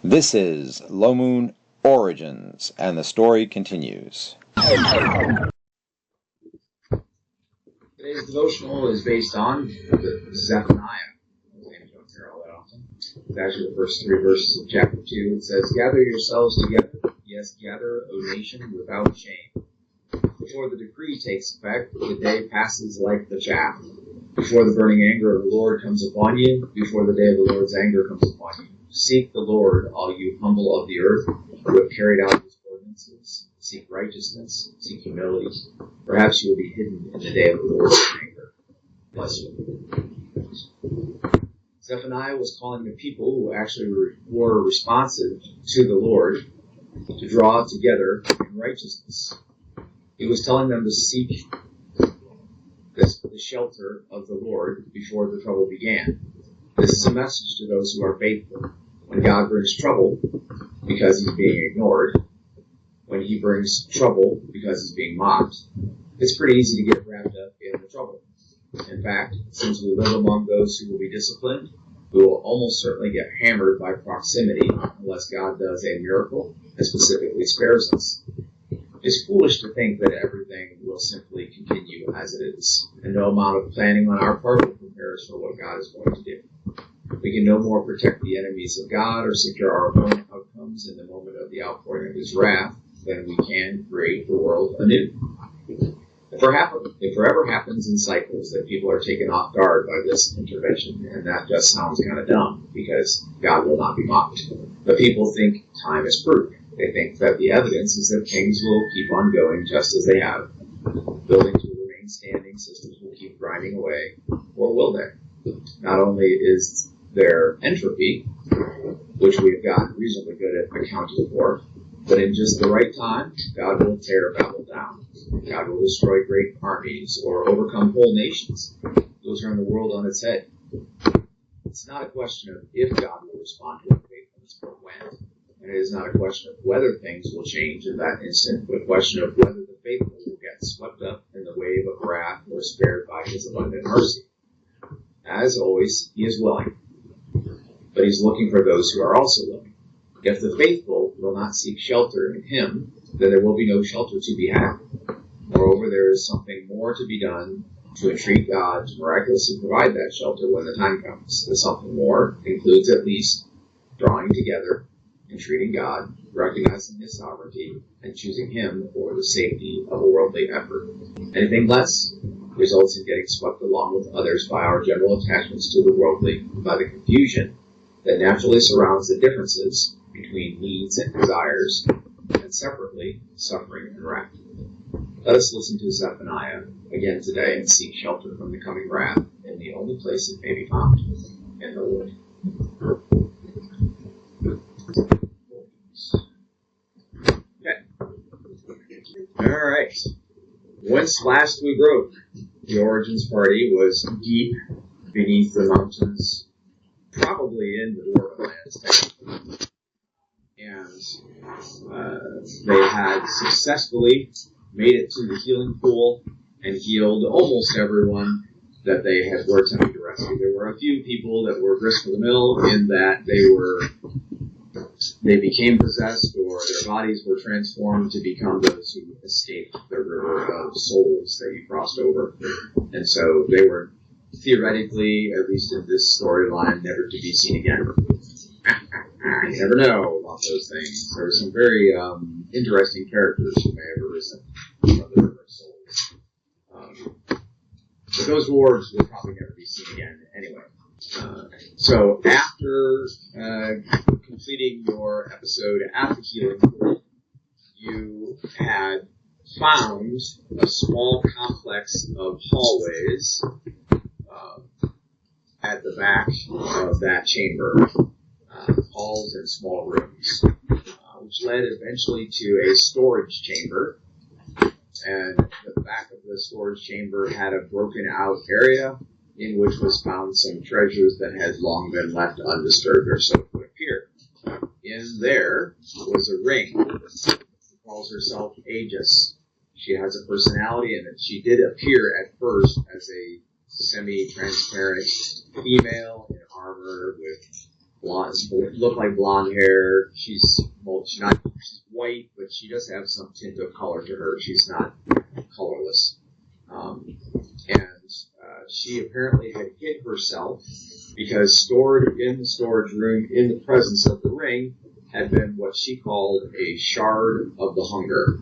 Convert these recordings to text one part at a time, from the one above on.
This is Low Moon Origins, and the story continues. Today's devotional is based on Zephaniah. Names don't hear all that often. It's actually the first 3 verses of chapter 2. It says, "Gather yourselves together, yes, gather, O nation, without shame. Before the decree takes effect, the day passes like the chaff. Before the burning anger of the Lord comes upon you, before the day of the Lord's anger comes upon you. Seek the Lord, all you humble of the earth, who have carried out his ordinances. Seek righteousness, seek humility. Perhaps you will be hidden in the day of the Lord's anger." Bless you. Zephaniah was calling the people who actually were responsive to the Lord to draw together in righteousness. He was telling them to seek the shelter of the Lord before the trouble began. This is a message to those who are faithful. When God brings trouble because he's being ignored, when he brings trouble because he's being mocked, it's pretty easy to get wrapped up in the trouble. In fact, since we live among those who will be disciplined, we will almost certainly get hammered by proximity unless God does a miracle and specifically spares us. It's foolish to think that everything will simply continue as it is, and no amount of planning on our part will prepare us for what God is going to do. We can no more protect the enemies of God or secure our own outcomes in the moment of the outpouring of his wrath than we can create the world anew. It forever happens in cycles that people are taken off guard by this intervention, and that just sounds kind of dumb, because God will not be mocked. But people think time is proof. They think that the evidence is that things will keep on going just as they have. Buildings will remain standing, systems will keep grinding away, or will they? Not only is there entropy, which we've gotten reasonably good at accounting for, but in just the right time, God will tear Babel down. God will destroy great armies or overcome whole nations. He will turn the world on its head. It's not a question of if God will respond to our faithfulness, but when. And it is not a question of whether things will change in that instant, but a question of whether the faithful will get swept up in the wave of wrath or spared by his abundant mercy. As always, he is willing, but he's looking for those who are also willing. If the faithful will not seek shelter in him, then there will be no shelter to be had. Moreover, there is something more to be done to entreat God to miraculously provide that shelter when the time comes. The something more includes at least drawing together, entreating God, recognizing his sovereignty, and choosing him for the safety of a worldly effort. Anything less results in getting swept along with others by our general attachments to the worldly, by the confusion that naturally surrounds the differences between needs and desires, and separately, suffering and wrath. Let us listen to Zephaniah again today and seek shelter from the coming wrath in the only place it may be found, in the wood. Okay. All right. Whence last we broke, the Origins party was deep beneath the mountains, probably in the Dwarflands, and they had successfully made it to the healing pool and healed almost everyone that they were attempting to rescue. There were a few people that were grist for the mill in that they became possessed or their bodies were transformed to become those who escaped the river of souls that you crossed over. And so they were theoretically, at least in this storyline, never to be seen again. You never know about those things. There are some very interesting characters who may have arisen from the river of souls. But those rewards will probably never be seen again anyway. So after completing your episode at the healing pool, you had found a small complex of hallways at the back of that chamber, halls and small rooms, which led eventually to a storage chamber. And the back of the storage chamber had a broken out area in which was found some treasures that had long been left undisturbed, or so it would appear. In there was a ring. She calls herself Aegis. She has a personality, and she did appear at first as a semi-transparent female in armor with blonde, look like blonde hair. She's white, but she does have some tint of color to her. She's not colorless. She apparently had hid herself because stored in the storage room in the presence of the ring had been what she called a shard of the hunger.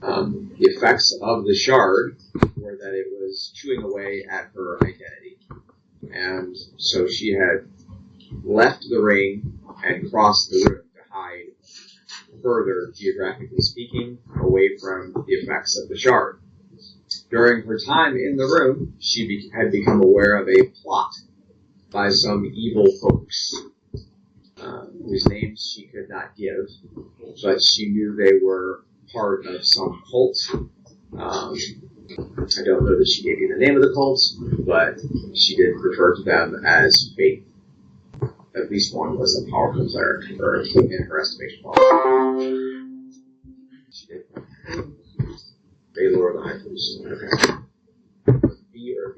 The effects of the shard were that it was chewing away at her identity. And so she had left the ring and crossed the room to hide further, geographically speaking, away from the effects of the shard. During her time in the room, she had become aware of a plot by some evil folks, whose names she could not give, but she knew they were part of some cult. I don't know that she gave you the name of the cult, but she did refer to them as Faith. At least one was a powerful cleric, or in her estimation, powerful. She did. Baylor the High Priest. Okay. B or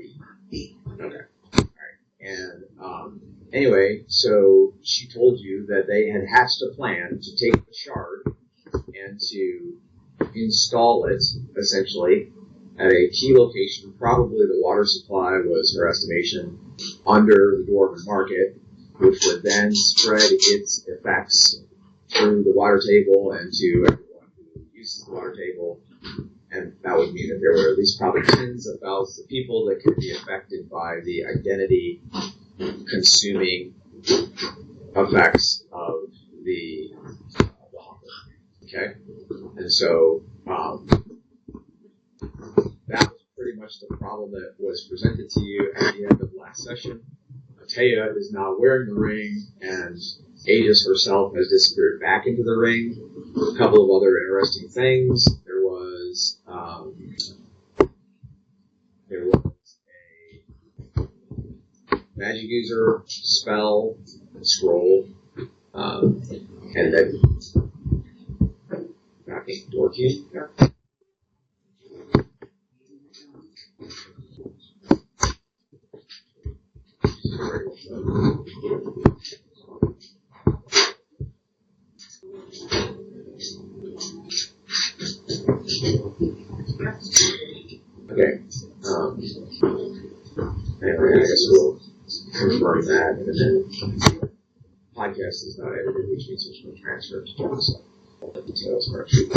B? Okay. Alright. And, anyway, so she told you that they had hatched a plan to take the shard and to install it, essentially, at a key location. Probably the water supply was her estimation under the Dwarven Market, which would then spread its effects through the water table and to everyone who uses the water table. And that would mean that there were at least probably tens of thousands of people that could be affected by the identity-consuming effects of the hunger. Okay? And so that was pretty much the problem that was presented to you at the end of last session. Atea is now wearing the ring, and Aegis herself has disappeared back into the ring. A couple of other interesting things. There was a magic user spell scroll, and then knocking door key. Yeah. Okay. Anyway, I guess we'll confirm that, and then podcast is not edited, which means there's no transfer to do, so all the details are actually.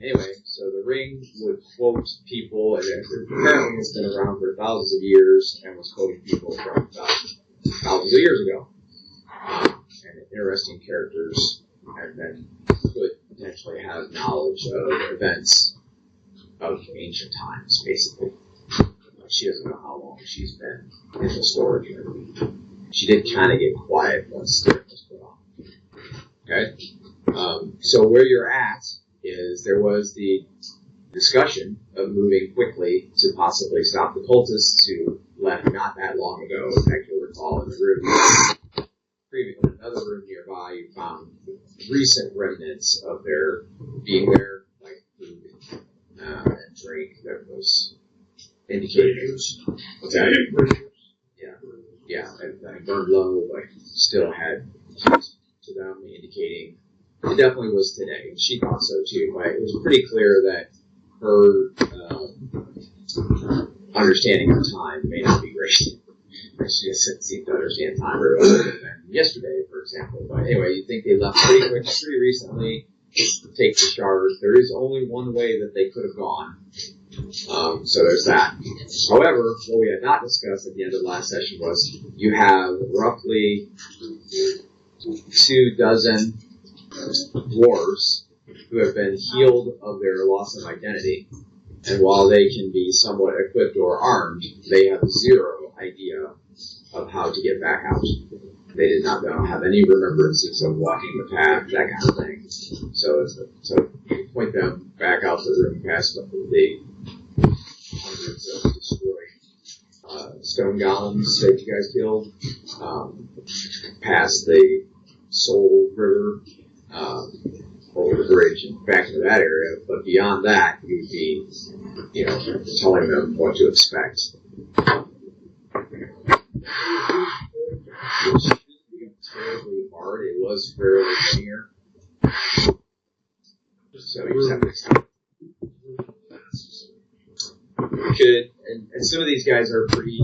Anyway, so the ring would quote people, and apparently it's been around for thousands of years, and was quoting people from thousands of years ago. And interesting characters, and then could potentially have knowledge of events of ancient times, basically. She doesn't know how long she's been in the storage room. She did kind of get quiet once the was put on. Okay? So where you're at is there was the discussion of moving quickly to possibly stop the cultists who left not that long ago. In fact, you'll recall in the room, in another room nearby, you found recent remnants of their being there, like food and drink that was indicating. What's that? Yeah, and burned low, but still had keys to them, indicating it definitely was today. And she thought so too, but it was pretty clear that her understanding of time may not be great. She just seemed to understand time very well than yesterday, for example. But anyway, you think they left pretty recently to take the shard. There is only one way that they could have gone. So there's that. However, what we had not discussed at the end of the last session was you have roughly 24 dwarves who have been healed of their loss of identity. And while they can be somewhat equipped or armed, they have zero idea of how to get back out. They did not have any remembrances of walking the path, that kind of thing. So you point them back out the room past the hundreds of destroyed stone golems that you guys killed, past the Soul River, over the bridge and back into that area. But beyond that, you would be, telling them what to expect. which shouldn't be terribly hard. It was fairly linear. So you just have to accept it. Good. And some of these guys are pretty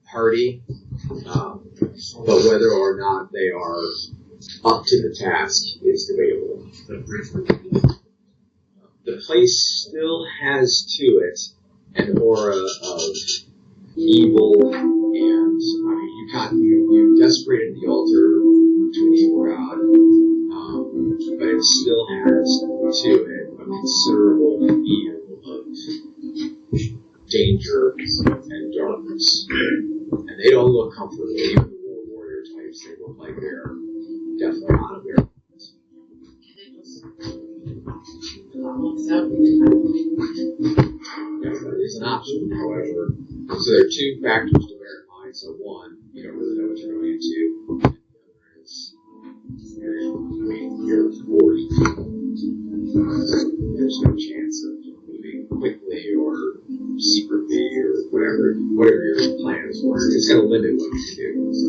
hardy, but whether or not they are up to the task is debatable. The place still has to it an aura of evil, and you desecrated the altar to an evil god, but it still has to it a considerable feel of danger and darkness. And they don't look comfortable. Even the war warrior types, they look like they're definitely not of their mind. Yeah, that is an option, however. So there are two factors to bear in mind. So one, you don't really know what you're going into. And the other is you're 40. There's no chance of moving quickly or secretly or whatever your plans were. It's going to limit what you can do. So.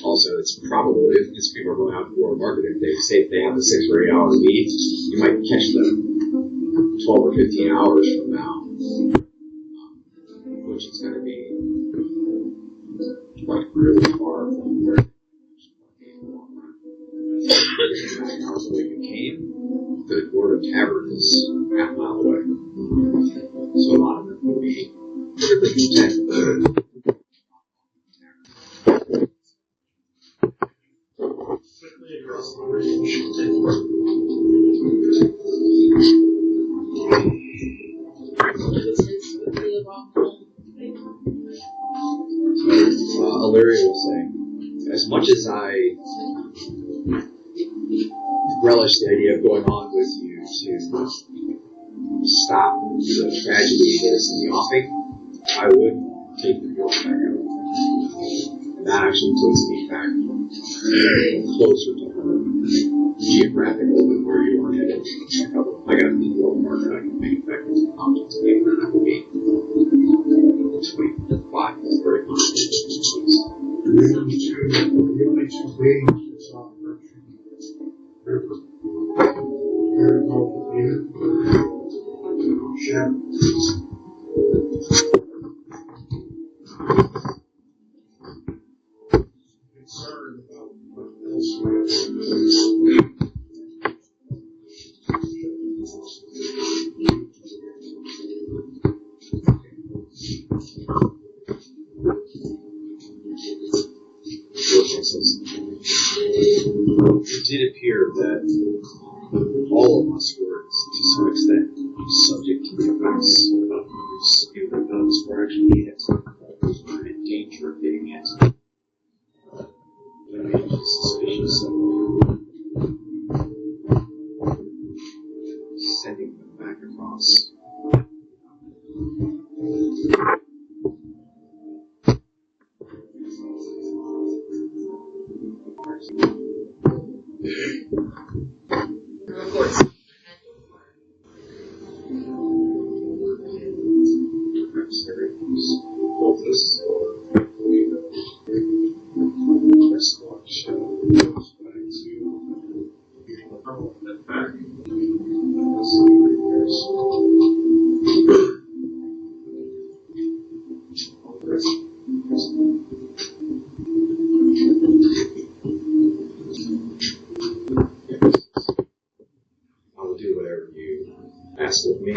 Also, it's probable if these people are going out for a market, if they have a 6 or 8 hour lead, you might catch them 12 or 15 hours from now, which is going to be like really far from where hours away you came. The Word of Tavern is half a mile away, so a lot of them will be really content. Across the range. Illyria was saying, as much as I relish the idea of going on with you to stop the tragedy that is in the offing, I would take the girl back out. And that actually takes me back closer to her geographically than where you are headed. I got to be the world market. I can make it back into the objects game, and that will be between 5 and 30 miles. The only two ways is off river. Very complicated. Shadows. Concerned about what elsewhere. It did appear that all of us were, to some extent, subject to the effects of those. If none of us were actually hit, we were in danger of getting hit. That made me suspicious of sending them back across. Cultists. I will do whatever you ask of me.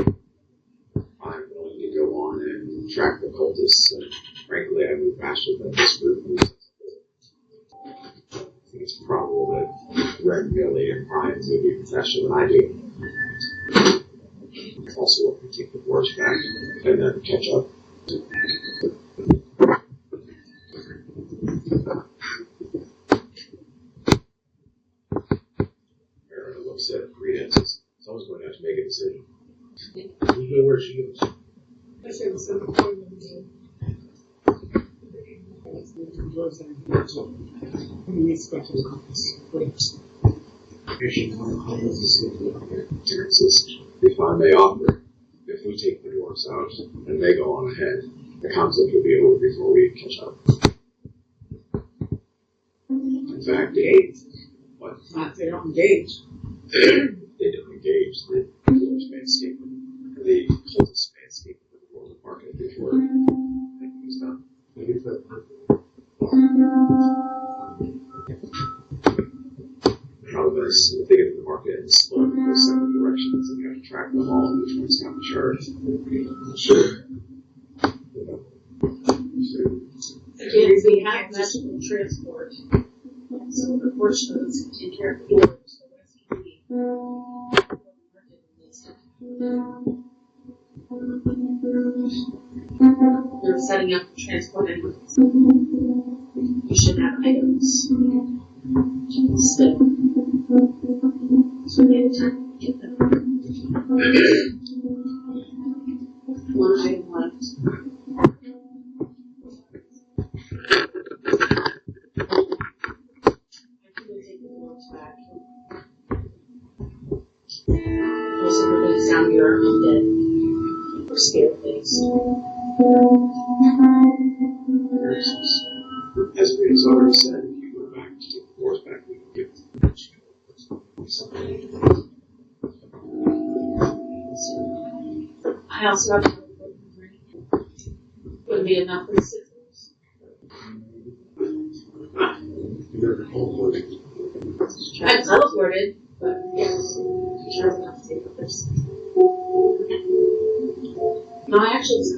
I'm willing to go on and track the cultists, and frankly, I move faster than this group moves. I think it's probable that Red, Millie, and Brian would be faster than I do. Also, if we take the force back and then catch up. Aaron looks at Rita and says, someone's going to have to make a decision. You know where she is. Terrence says, if I may offer, if we take the dwarves out and they go on ahead, the conflict will be over before we catch up. fact, engage. What? Not if they don't engage. They don't engage. The Lord's landscape, the cultist landscape of the world market before anything is done. The problem is, if they get to the market and split into 7 directions, and you have to track them all, and which one's got the chart. Sure. Again, we have magical transport. So the fortunes can take care of the doors. The rest can be they're setting up the transport anyways. You should have items. So we have time to get them. One item left. Most everybody's down here are undead or scared things. As we has already said, if you go back to take the doors back, we can give them. I also have to wouldn't be enough for 6 hours. I've teleported, but yes, sure enough to take others. No, I actually was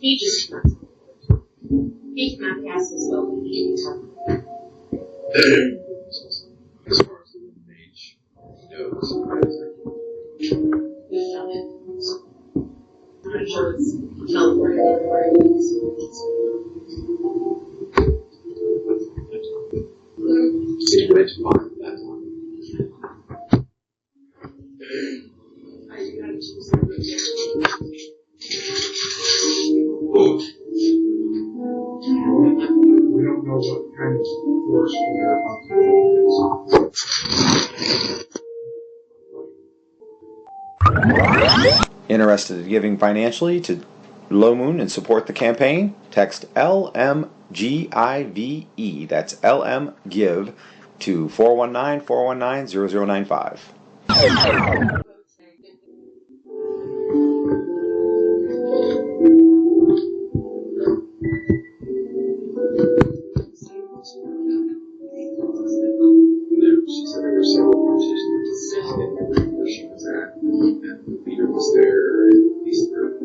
he just cannot teleport. He cannot cast his spell, but he can teleport. As far as the mage knows, We've done it. I'm pretty sure it's teleported everywhere it is. so you went to find that one. I do have to choose something. We don't know what kind of force we are about to use. Interested in giving financially to Low Moon and support the campaign? Text LMGIVE, that's LM Give, to 419-419-0095. She said there were several conversations where she was at, and the leader was there, and these were.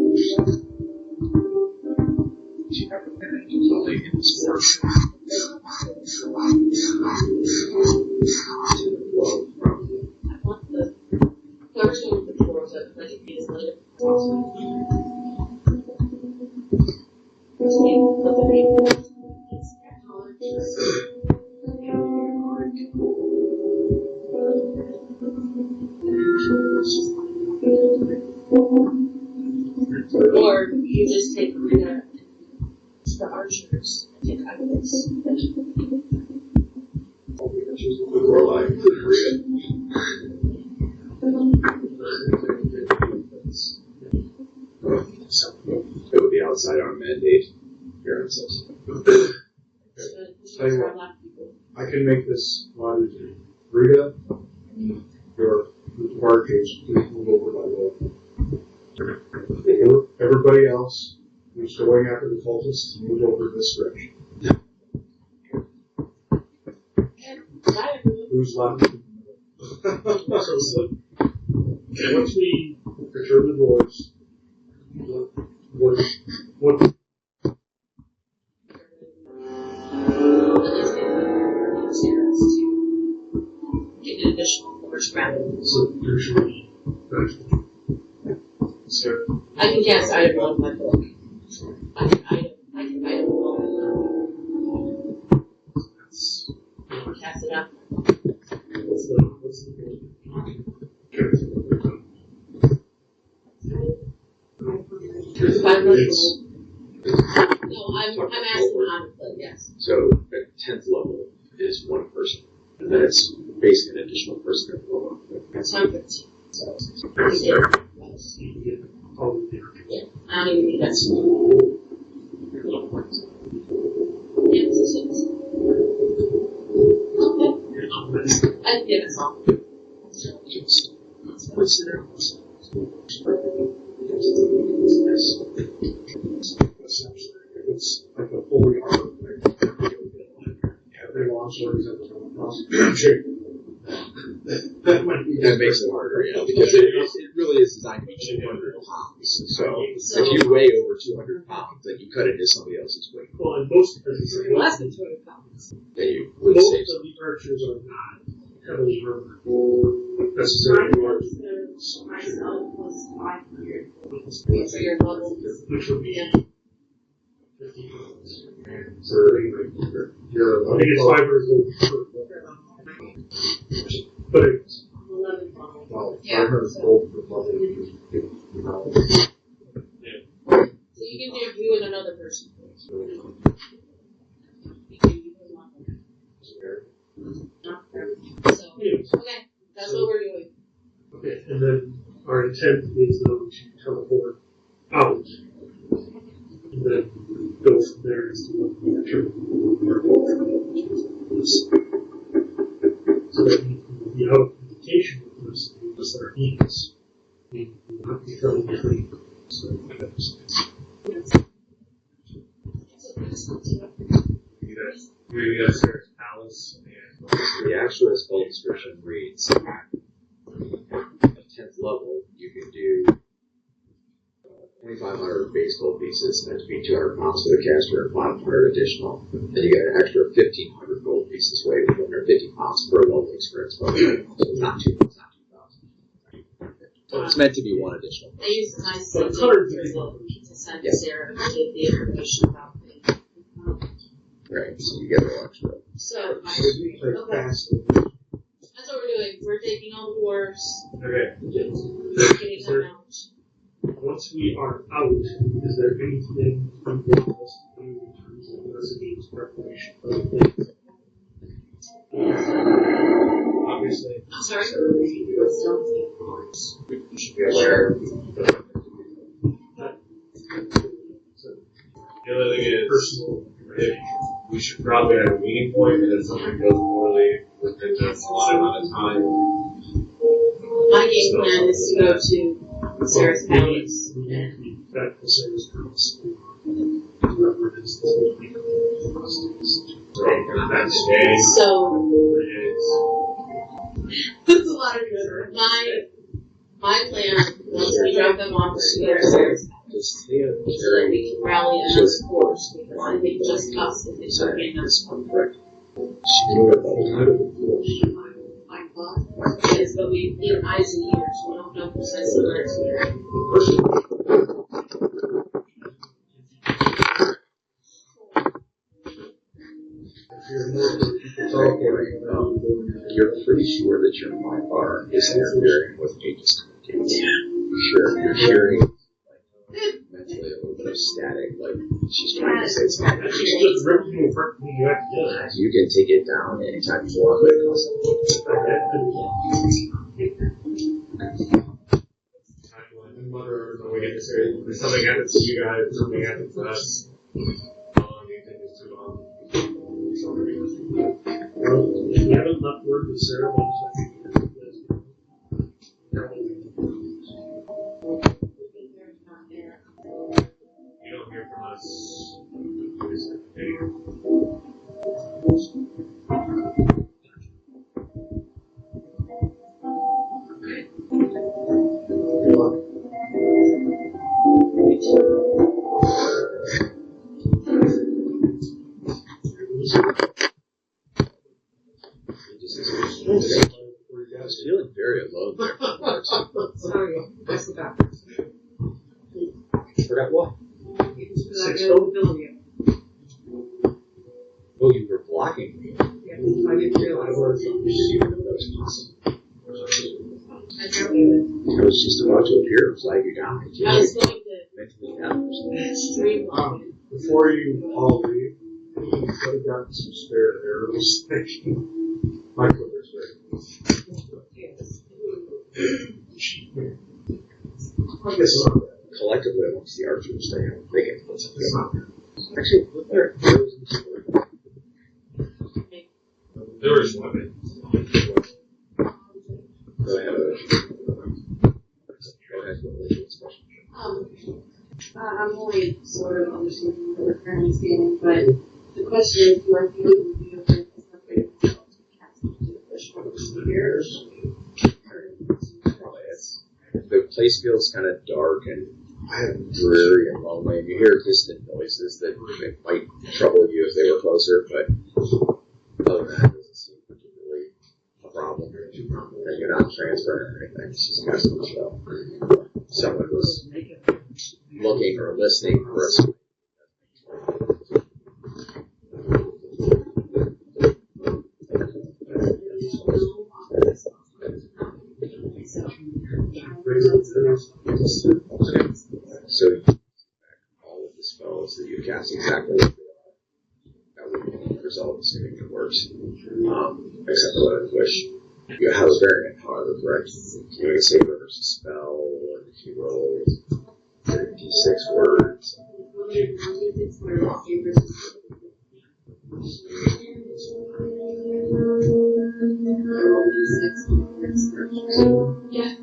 She never finished until late in the sport. I want the Tharizdun with the floors up, like it is later. Or you just take the archers and take Aegis. Warlike, Korea. So, it would be outside our mandate. Here it says. Tell you what, I can make this one. Rita, your archers, please move over by way. Everybody else who's going after the cultists, move over this direction. Who's left? So, once we return the doors, what Get an additional force rather. so usually so I can cast item on my book. I can item roll. Cast it up. what's the It's, No, I'm asking on the play, yes. so, at 10th level is one person, and then it's basically an additional person at the level. So I'm 15. So, yeah, I don't even need that. That's all. What's there? Essentially, it's like a fully armored thing. Every longsword is at the cross. That might be. That makes it harder, because it really is designed to be 200 pounds. So if you weigh over 200 pounds, then you cut into somebody else's weight. Well, in most cases, Less than 200 pounds. Then you would most save of some. the archers are not heavily armored. Necessarily large. My son was 500. So your level is. Which would be Yeah. 50 pounds. So I think it's 500 but it's 11 level. well, Yeah. 500 gold per level. So you can do you and another person. You can use one. So, okay, that's what we're doing. Okay, and then our intent is though to teleport out, and then go from there as to what the return is. So that the out of communication with us is our Aegis. We will not be fairly different. So that's you guys Sarah's palace and The actual spell description reads, at 10th level, you can do 2,500 base gold pieces, and to be 200 pounds for the caster, and 500 additional. Then you get an extra 1,500 gold pieces weight, 150 pounds per level experience. So it's not 2,000. So it's meant to be one additional. I used my son to send Sarah to get the information about the. Right, so you get a little extra. So, like okay. fast. That's what we're doing. We're taking all the dwarves, Okay. getting them out. Once we are out, is there anything you want us to do in terms of Resident's preparation for the things? Obviously. I'm sorry? sure. The other thing is, Personal. we should probably have a meeting point, and if something goes poorly within this line amount of time. My game plan is to go to Sarah's palace. We need to be back to Sarah's palace. Whoever it is that's going to be That's today. So, Is there's a lot of my plan, once we drop them off, is to go to Sarah's palace. So that we can rally another force, because I think just us if they start getting us one. Correct. Yes, but we need eyes and ears. We don't know precisely where it's here. You're pretty sure that your mind bar is interfering with Aegis communication. Sure, you're hearing mentally a little bit of static, like she's trying to say something. It's just ripping you apart when you have to do it. You can take it down anytime you want, but it costs when we get this area, if something happens to you guys, something happens to us, how long do you think is too long? Well, if we haven't left word with Sarah, then You don't hear from us. I was feeling very alone there. Sorry, I forgot. Forgot what? Six gold? Oh, you were blocking me. I didn't realize. You didn't know that was possible. I dropped you. I was just about to appear upside you down. I was going to Mentally happens. streamline it. before you all leave, you could have gotten some spare arrows. My quiver's ready. I guess it's not bad. Collectively, amongst the archers, they can put something on there. Actually, look there. Arrows in the sword. There was one. I'm only sort of understanding what we're currently standing, but the question is, do I think it would be okay to separate myself to cast into the fish from here? The place feels kind of dark and dreary and lonely, and you hear distant noises that might trouble you if they were closer, but other than that, it doesn't seem particularly a problem. And you're not transferring or anything, it's just casting a spell. Someone was looking or listening for us. So all of the spells that you cast exactly what they are. That would result in assuming it works. Except for the wish. You have a variant, however, correct? You can say versus spell, or if you roll 36 words.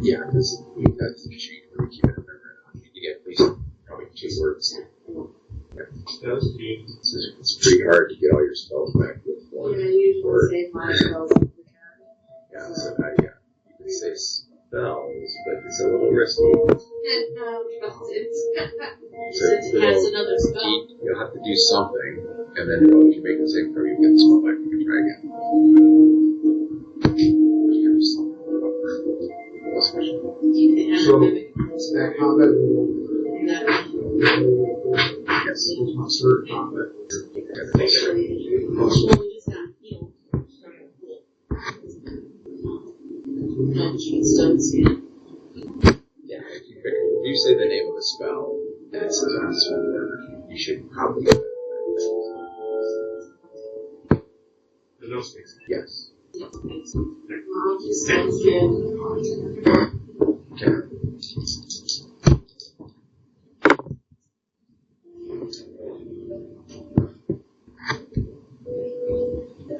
Yeah, because that's the sheet where you keep it in memory. You get at least probably 2 words. Yeah. It's pretty hard to get all your spells back with 1 Yeah, I usually word. save my spells for the Yeah, so you can say spells, but it's a little risky. cat. So To cast another spell. you'll have to do something, and then if you make the same throw, you get the spell back, you can try again. So, it's that combat rule. Yes. It's not certain combat. Well, we just got healed. No, she's done skin. Yeah, if you say the name of a spell, and it says on this word, you should probably get that. There's no space. Yes. I'll just done skin. Okay.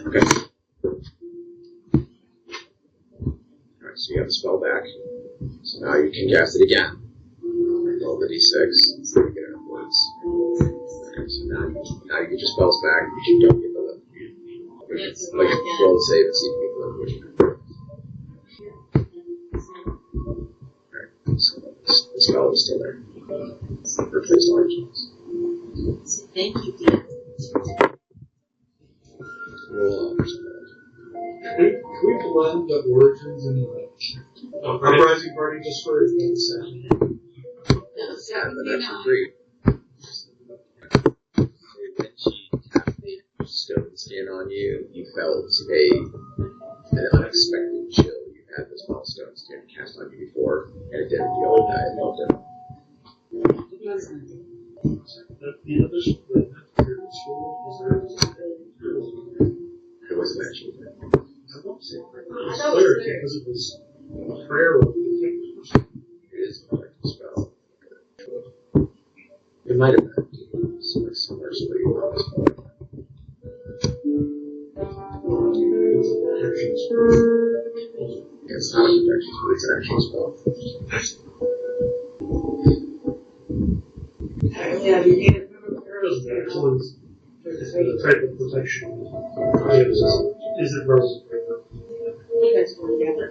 Okay. Alright, so you have the spell back. So now you can cast it again. Roll the d6 so you get enough words. Okay, so now you get your spells back, but you don't get the limit. But you roll the save and see if you get the limit, which you can. Alright, so the spell is still there. Replace large ones. Thank you, dear. Roll on your spell. Can we blend the origins and the uprising party just for a second? Yeah, but that's for free. When she tapped the stone skin on you, you felt an unexpected chill. You had this small stone skin cast on you before, and it didn't feel like that. It felt different. The other school, is there? It wasn't actually there. I won't say prayer. Because it was prayer. It is a protective spell. It might have been somewhere so you were on this point. It's not a protection spell, it's an actual spell. Yeah, you need it. It's a type of protection. Is it rose? You guys go together.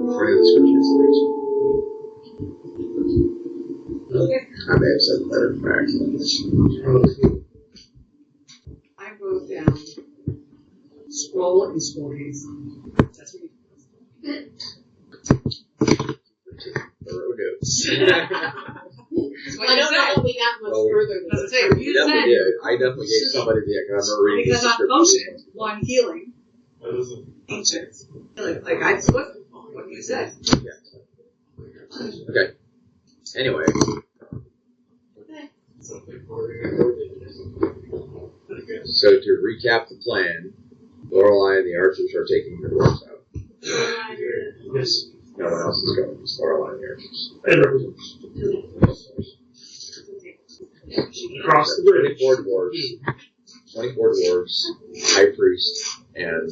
Further description I may have said better facts. I wrote down scroll and scroll haze. That's what Thorough notes. I don't know if we got much further than As I say, you Definitely said did. I definitely gave somebody the economic reading because I'm description. posting one healing. What is it? Ancient. Like I split what you said. Okay. Anyway. So to recap the plan, Lorelei and the archers are taking the dwarves out. Yes. No one else is going, just Lorelei and the archers. Across the bridge. 24 dwarves, high priest, and a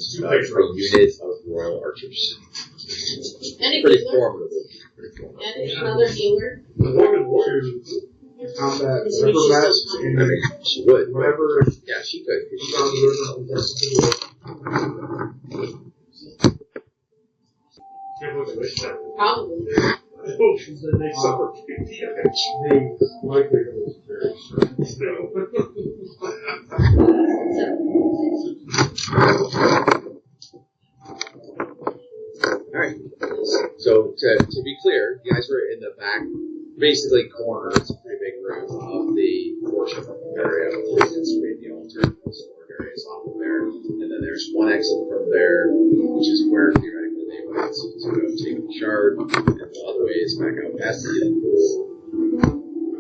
unit of royal archers. Any Pretty people? formidable. And another healer. Combat, So we should masks, still and She would. whatever. Yeah, she could. She's on the river. Can't believe it. Probably. I hope she's the next upper The likelihood is very Alright. So, to be clear, you guys were in the back, basically corner, it's a pretty big room, of the worship area. It's the altar, the storage area is off of there. And then there's one exit from there, which is where theoretically they would to go take the shard, and the other way is back out past the hidden pool,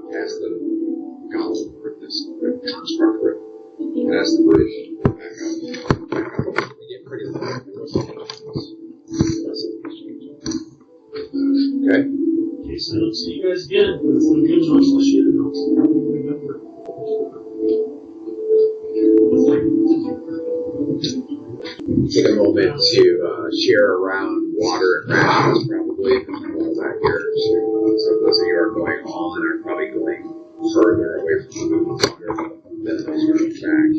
past the golem room, this construct room, past the bridge, back out. We get pretty low. Okay. Okay, so I don't see you guys again, but it's going to be a nice year. Remember. Take a moment to share around water and rations, probably. Back here. So those of you who are going all in are probably going further away from the water than those who are back.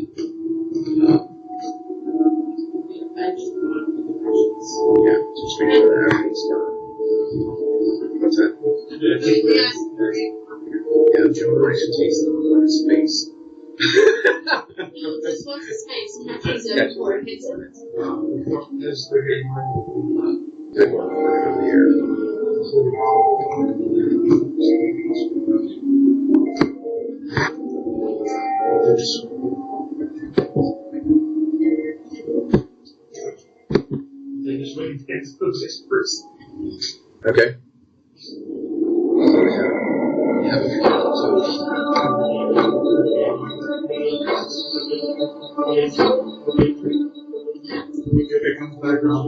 Yeah, just make sure that everything's done. What's that? Yes. Yeah, Joe Ryan takes them on his face. This one's his face. Catches it before it hits him. Good one over the air. They just wait to get to those experts. Okay. If it comes back around.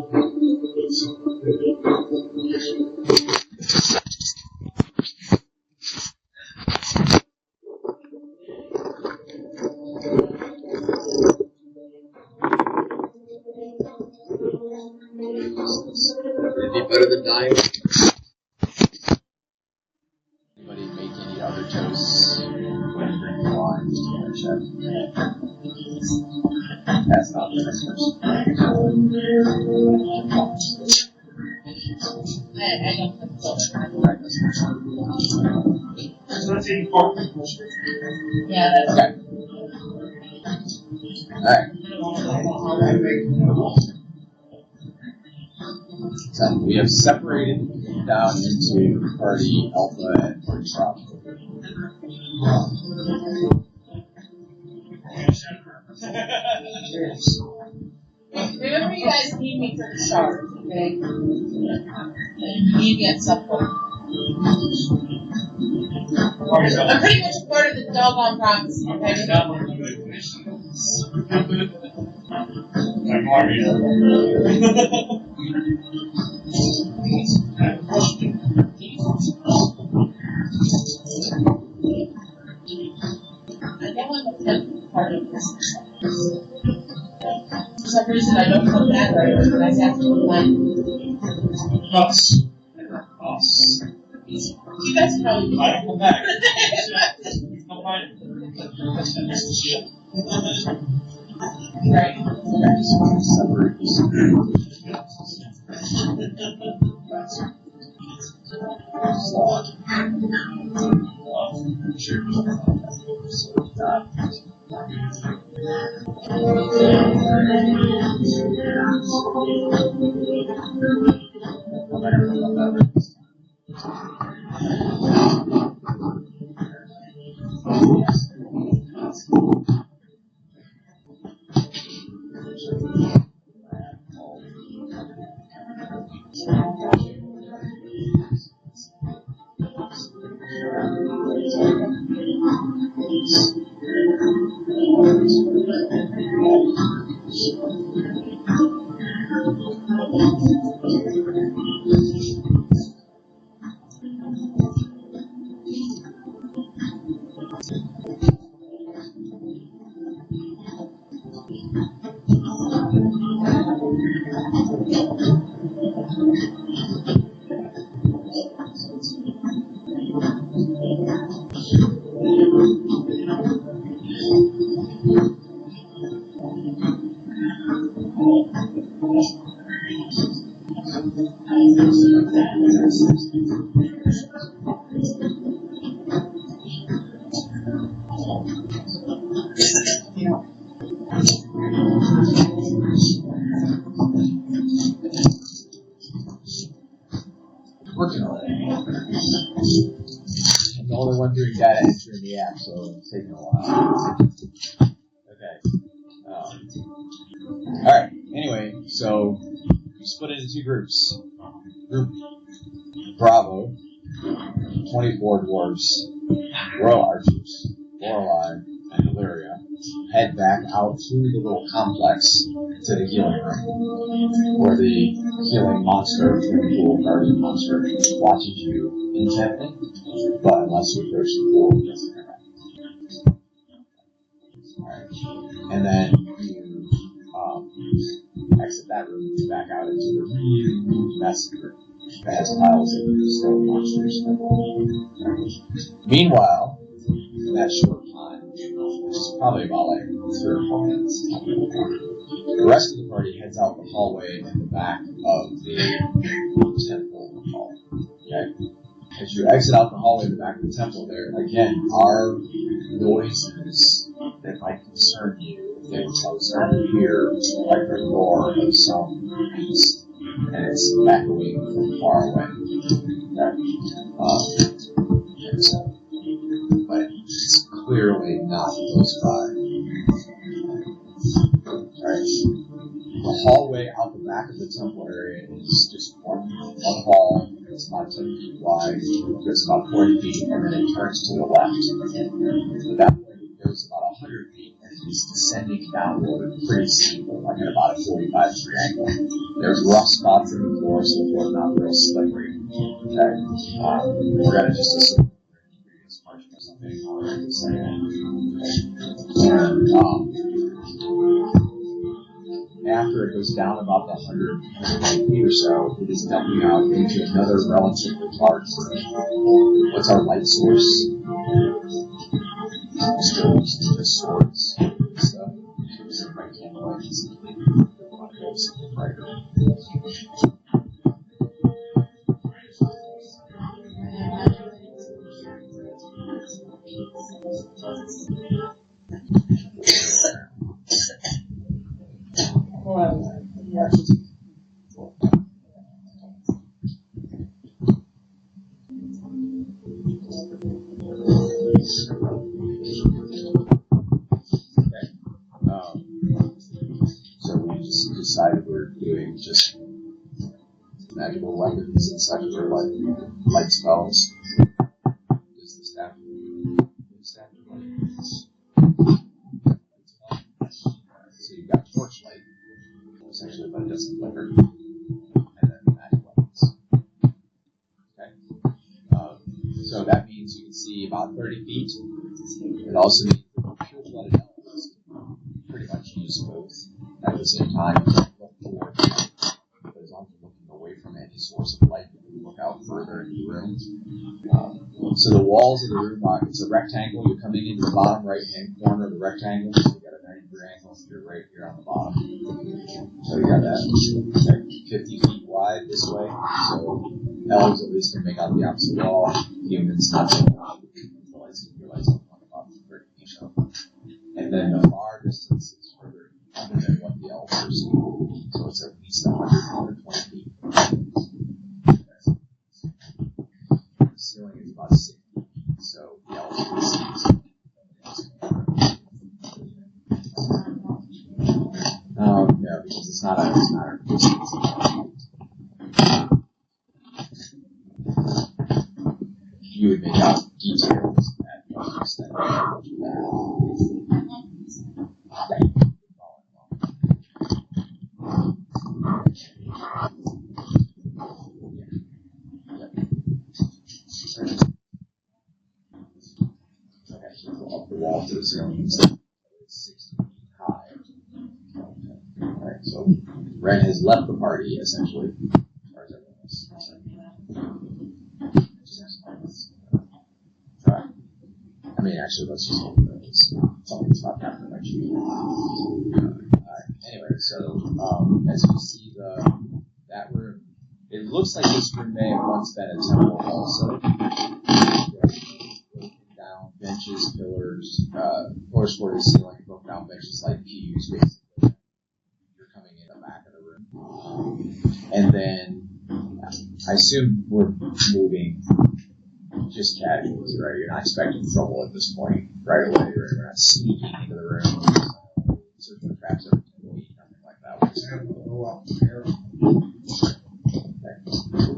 It'd be better than dying. Anybody make any other toasts? Wine, check. That's not the next person. I don't think so. That's important. Yeah, that's Okay. Alright. So we have separated down into party Alpha and party Bravo. Remember, you guys need me for the shard, okay? Need me at some point. I'm pretty much part of the doggone promise, okay? I don't want to be part of this. For some reason, I don't come back right away, but I have to plan. Us. You guys probably I don't come back. Right. Separate these. the only one doing data entry in the app, so it's taking a while. Okay. Alright, anyway, so we split into two groups. Group Bravo, 24 dwarves, Royal Archers, Lorelei, and Illyria head back out through the little complex to the healing room, where the healing monster, the pool guardian monster, watches you intently, but unless you approach the pool, it doesn't interact. Alright. And then you exit that room and back out into the really messy room that has piles of stone monsters. Meanwhile, in that short time, which is probably about like 3 or 4 minutes, the rest of the party heads out the hallway in the back of the temple hall. Okay? As you exit out the hallway in the back of the temple there, again, are noises that might concern you. They will concern you here, like the roar of some beast, and it's echoing from far away. Okay? But it's clearly not close by. Alright. The hallway out the back of the temple area is just one hall. It's about 10 feet wide. It's about 40 feet, and then it turns to the left. At that point, it goes about 100 feet, and it's descending downward pretty steeply, like at about a 45-degree angle. There's rough spots in the floor, so the floor is not real slippery. Okay? We're going to just assume previous margin or something already this second. And after it goes down about the 100 feet or so, it is dumping out into another relatively large room. What's our light source? Just swords and stuff. Using my candlelight and something. Right. So we just decided we're doing just magical weapons and secular light spells. Does the staff so you've got torchlight, essentially, but it doesn't flicker. And then magic weapons. Okay. So that means you can see about 30 feet. It also means that pure-blooded elves pretty much use both at the same time. Look forward, but as long as you're looking away from any source of light, you can look out further into the room. So the walls of the room are, it's a rectangle. You're coming into the bottom right-hand corner of the rectangle. So you got a 90-degree angle. So you're right here on the bottom. So you got that 50 feet wide this way. So elves at least can make out the opposite wall. Humans not so much. The lights can realize about 30 feet. And then the far distance is further under than what the elves are seeing. So it's at least 100, 120 feet. The ceiling is about 60 feet, so the elves can see something. Yeah, because it's not a distance. You would make out details at one extent. Up the wall to the ceiling, so it's 60 feet high. Alright, so Ren has left the party essentially, as far as everyone else is concerned. I mean, actually, let's just hope that something's not happening like you. Anyway, so as you see that room, it looks like this room may have once been a temple also. Down benches, pillars, floors for the ceiling, broken down benches like pews, basically. You're coming in the back of the room. And then I assume we're moving just casuals, right? You're not expecting trouble at this point right away, right? We're not sneaking into the room, searching for traps every 10 feet, nothing like that. We're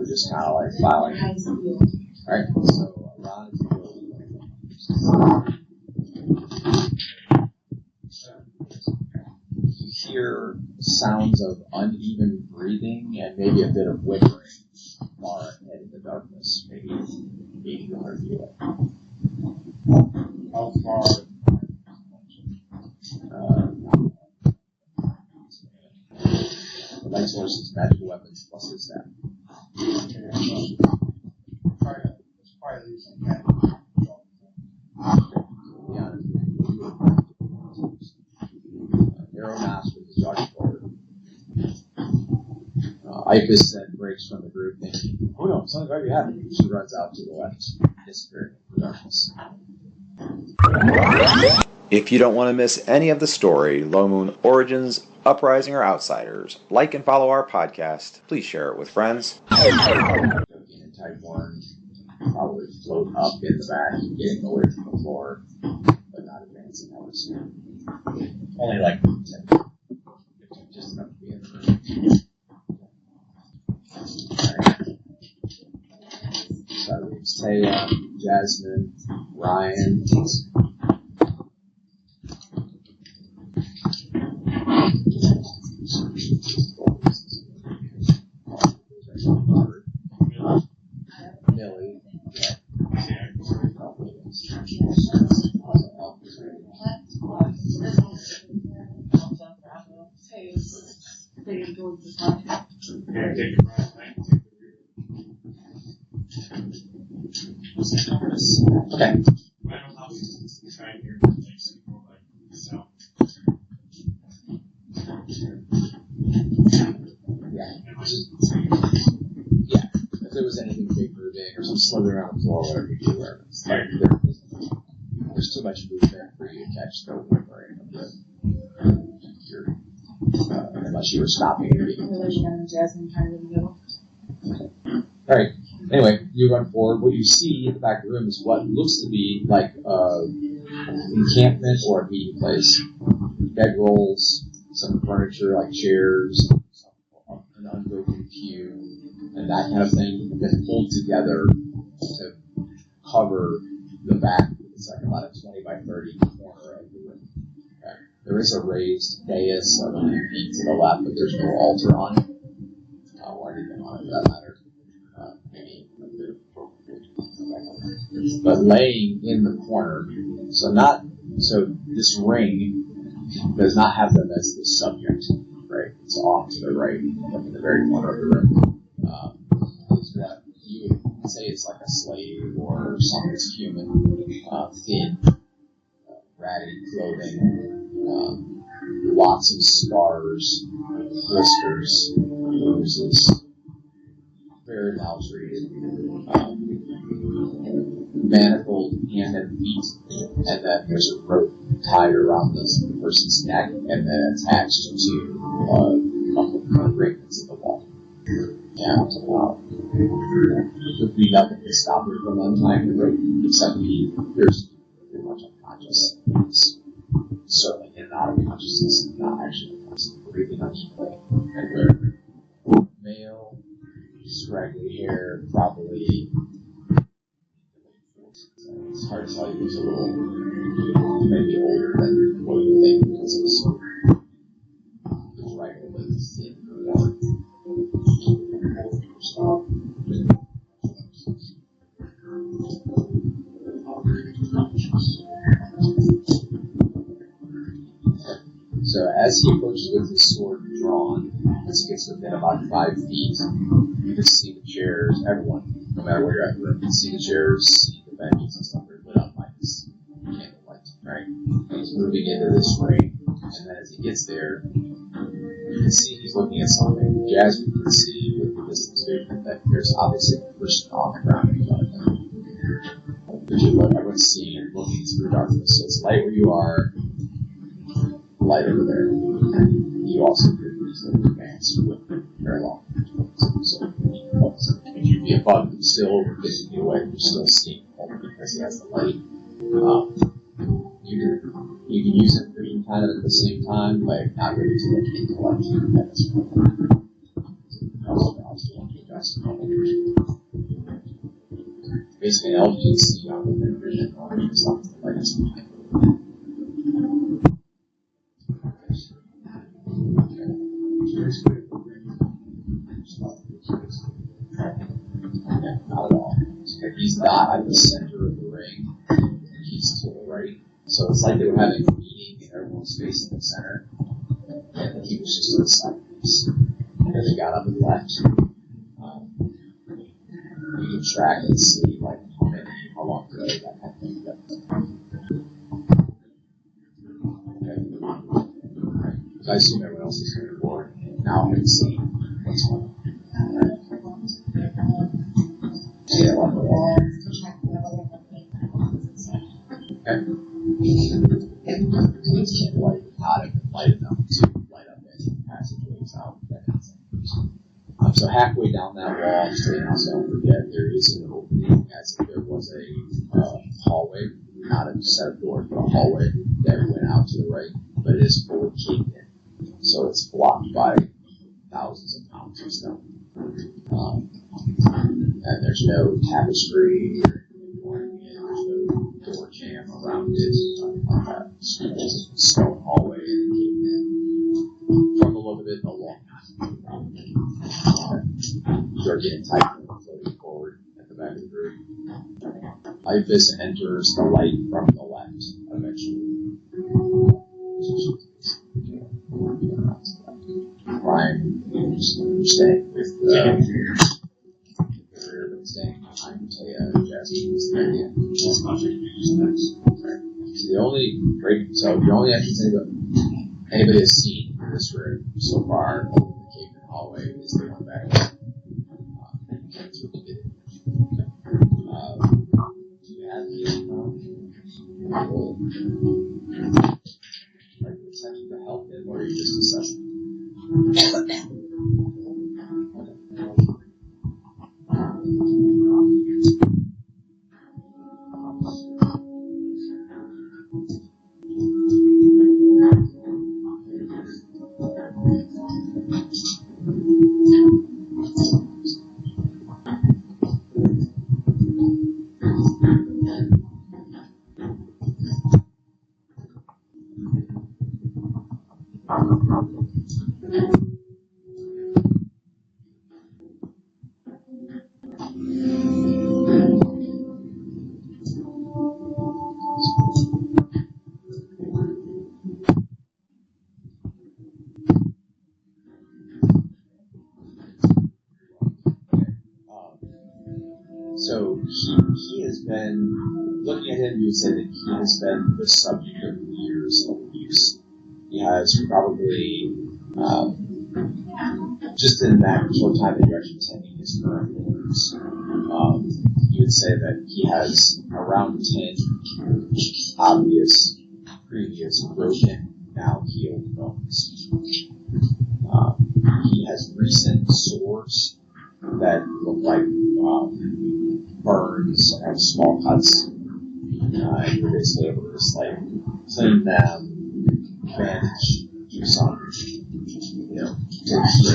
just kind of like filing. Alright, so Ron, if you hear sounds of uneven breathing and maybe a bit of whimpering far ahead in the darkness, maybe 80 to 100 feet away. How far? Light sources, magical weapons, plus his staff. Aeronaut with his jogging forward. Aegis then breaks from the group thinking, oh no, something's already happening. She runs out to the left, disappearing in the darkness. If you don't want to miss any of the story, Low Moon Origins, Uprising, or Outsiders, like and follow our podcast. Please share it with friends. Joking in Type 1, probably float up in the back, getting away from the floor, but not advancing, I would assume. Only like 10, just enough to be in the room. So that leaves Taya, Jasmine, Ryan. Millie. Okay. Yeah. If there was anything big moving or some slithering around the floor, whatever you do, wherever it's like there's too much movement for you to catch the whimpering of your unless you were stopping and being Jasmine kind of in the middle. Alright. Anyway, you run forward. What you see in the back of the room is what looks to be like encampment or a meeting place. Bedrolls, some furniture like chairs, an unbroken pew, and that kind of thing has been pulled together to cover the back. It's like about a 20 by 30 corner of the room. Okay. There is a raised dais of a few feet to the left, but there's no altar on it, or anything on it for that matter. Maybe a bit of but laying in the corner, so this ring does not have them as the subject, right? It's off to the right, up in the very corner of the room. Is what you would say is like a slave or something that's human, thin, ratty clothing, lots of scars, blisters, bruises, very maltreated, manacled hand and feet, and then there's a rope tied around the person's neck and then attached to a couple of gratements in the wall. And there would be nothing to stop her from untying the rope, except he appears to be pretty much unconscious. He's certainly in and out of consciousness, and not actually breathing unevenly. Male, scraggly hair, probably. It's hard to tell you. He's a little, maybe older than what you think because he's right over his thin form. So as he approaches with his sword drawn, as he gets within about 5 feet, you can see the chairs, everyone, no matter where you're at, you can see the chairs, see the benches and stuff, they're lit up by this candlelight, right? And he's moving into this ring, and then as he gets there, you can see he's looking at something. Jasmine can see with the distance vision that there's obviously a person on the ground in front of him. Everyone's seeing and looking through darkness, so it's light where you are, light over there. And you also could easily advance with very long. So you'd be above them still over 50 feet away, you're still seeing because he has the light. You can use it for you kind of at the same time, but not really too much intellect at this point. Basically, all you can see on the vision or something like this. Not at all. He's not at the center of the ring, and he's to the right. So it's like they were having a meeting and everyone's facing the center, and he was just to the side piece. And then they got up and left. You can track and see like how long ago that kind of thing. Okay. So I assume everyone else is going to board. Now I can see what's going on. See that on the wall. Okay. So it's can't light enough to light up any passageways out. So halfway down that wall, just don't forget, there is an opening as if there was a hallway, not a set of doors, but a hallway that went out to the right, but it is fully caved in. So it's blocked by thousands of pounds of stone. And there's no tapestry or there's no door jamb around it, nothing like that. It's just a stone hallway and caved in. From the look of it, a long time. You're getting tight and floating forward at the back of the group. Aegis enters the light from the left eventually. Ryan, you're staying with the staying behind Taya and Jasmine is the idea. So the only entrance anybody has seen in this room so far, the cave and hallway, is the one back there. That's what we did. Do you have the attention to help him, or are you just assessing? So he has been, looking at him, you would say that he has been the subject of years of abuse. He has probably, just in that short time that you're actually attending his current wounds, you would say that he has around 10 obvious previous broken, now healed bones. He has recent sores that look like burns and small cuts. And you're basically able to just like clean them, bandage, do some, take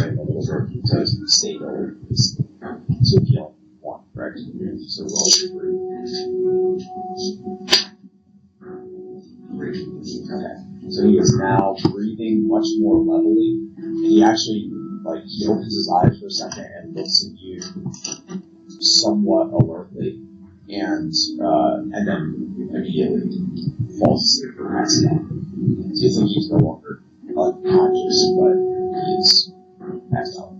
a little bit to stay there. So heal one, correct? So roll through. Okay. So he is now breathing much more levelly, and he actually he opens his eyes for a second and looks at you somewhat alertly, and then immediately falls asleep for passes out. So you think he's no longer unconscious, but he is passed out.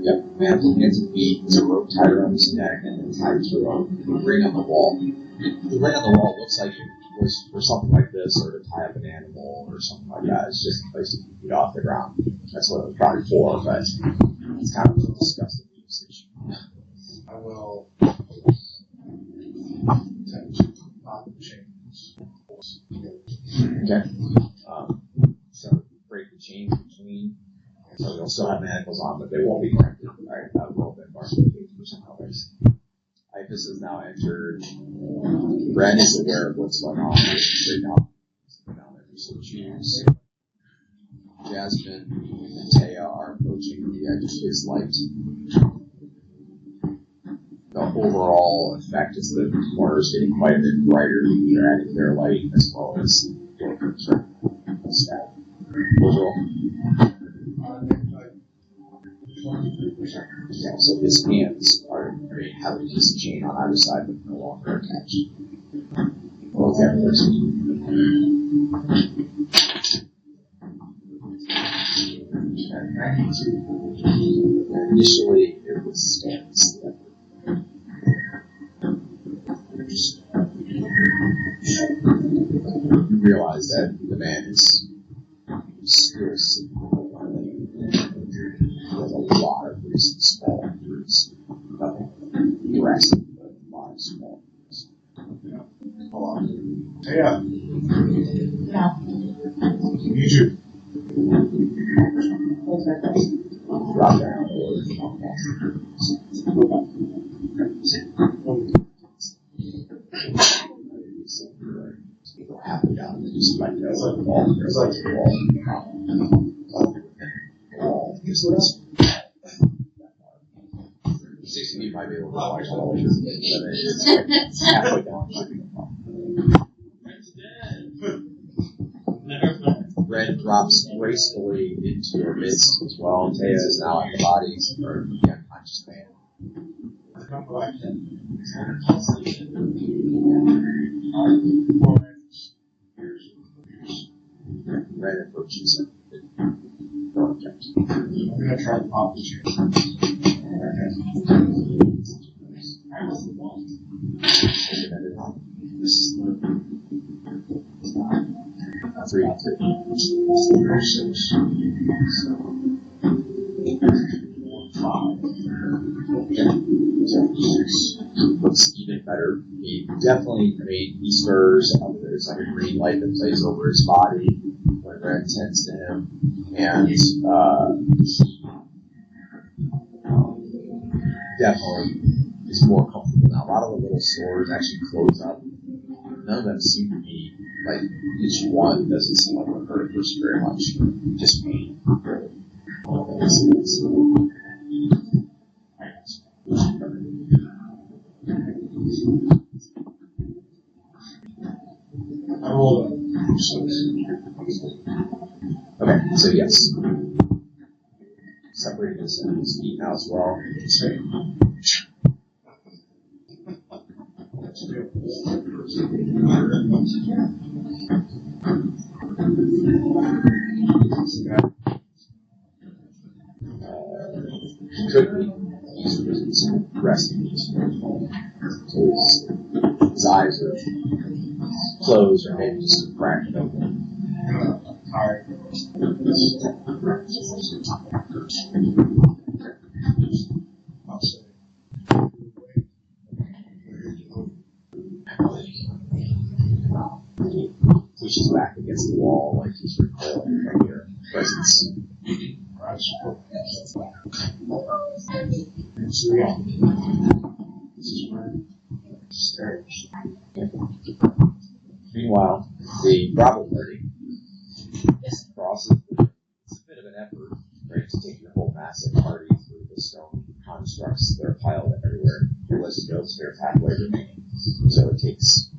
Yep, man begins to beat the rope tied around his neck and then tied to a ring on the wall. The ring on the wall looks like it was for something like this, or to tie up an animal or something like that. It's just a place to keep it off the ground. That's what it was probably for, but it's kind of a disgusting usage. I will attempt to change. Okay. So break the chains between. So they'll still have manacles on, but they won't be connected. Alright, that will have been marked with 50% colors. Iphis has now entered. Ren is aware of what's going on right now. So choose. Jasmine and Taya are approaching the edge of his light. The overall effect is that the corners getting quite a bit brighter. They're adding their light as well as the staff. Overall. Yeah, so his hands are having his chain on either side but no longer attached. Okay, initially, it was stance. You realize that the man is still sitting. He has a lot of recent small injuries. Nothing drastic, but a lot of small injuries. Hold on. Yeah. You too. Drop down. People happy down there, just like that. There's like a wall. Just this. 60 feet might be a little bit large, but it's halfway down. Red drops gracefully into your midst as well. Taya is now in the body of the unconscious man. Red approaches him. Don't object. I'm gonna try to pop the chair. This is 3 and 3. Looks even better. He definitely, he stirs. There's like a green light that plays over his body when Red tends to him. And he definitely is more comfortable now. A lot of the little sores actually close up. None of them seem to be like each one doesn't seem like it hurt us very much. Just pain. I rolled a 6. Okay, so yes. Separating his feet now as well. Could be he's resting. So his eyes are closed or maybe just cracked open. Tired. Pushes back against the wall like he's recoiling from your presence. Meanwhile, the Bravo party crosses. It's a bit of an effort, right, to take your whole massive party through the stone constructs that are piled everywhere. Your list goes to their pathway remaining, so it takes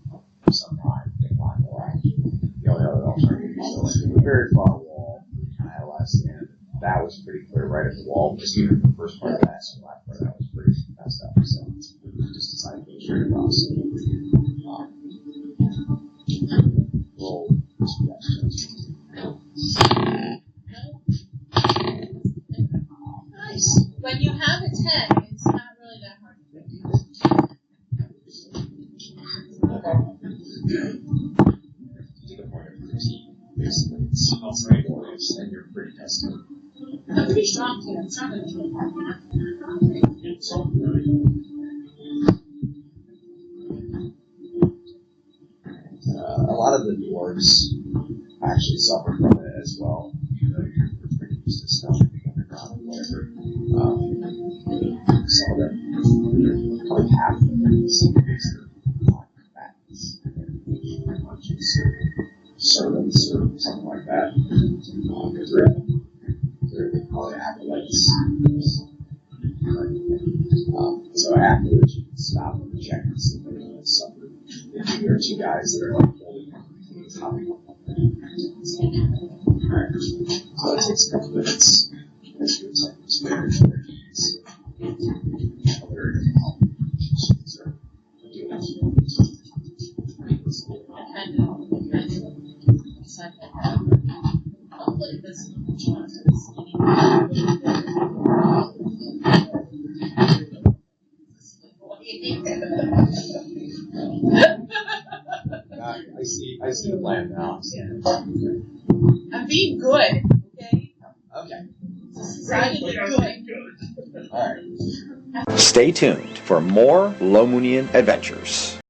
some time to climb around. The only other alternative is a very far wall, kind of last end. That was pretty clear right at the wall. Just even the first part of that, so the last part of that was pretty messed up. So we just decided to go straight across. Roll suggestions. Nice. When you have a 10, it's not really that hard to do. Take a point of routine. Basically, it's right points, and you're pretty tested. I'm pretty strong too. I'm stronger than you. A lot of the dwarves actually suffer from it as well. You know, you're pretty used to stuff being underground or whatever. Some of them, like half of them, seem to be combatants. Pretty much as servants or something like that. Because they're probably acolytes. So afterwards, you can stop and check and see if anyone has suffered. If there are two guys that are like holding on to the top of Alright. So it takes a couple minutes. As your time is very, very easy. Other help. Hopefully this I see the plan now. I'm being good, okay? Okay. Decidedly good. Alright. Stay tuned for more Lomunian adventures.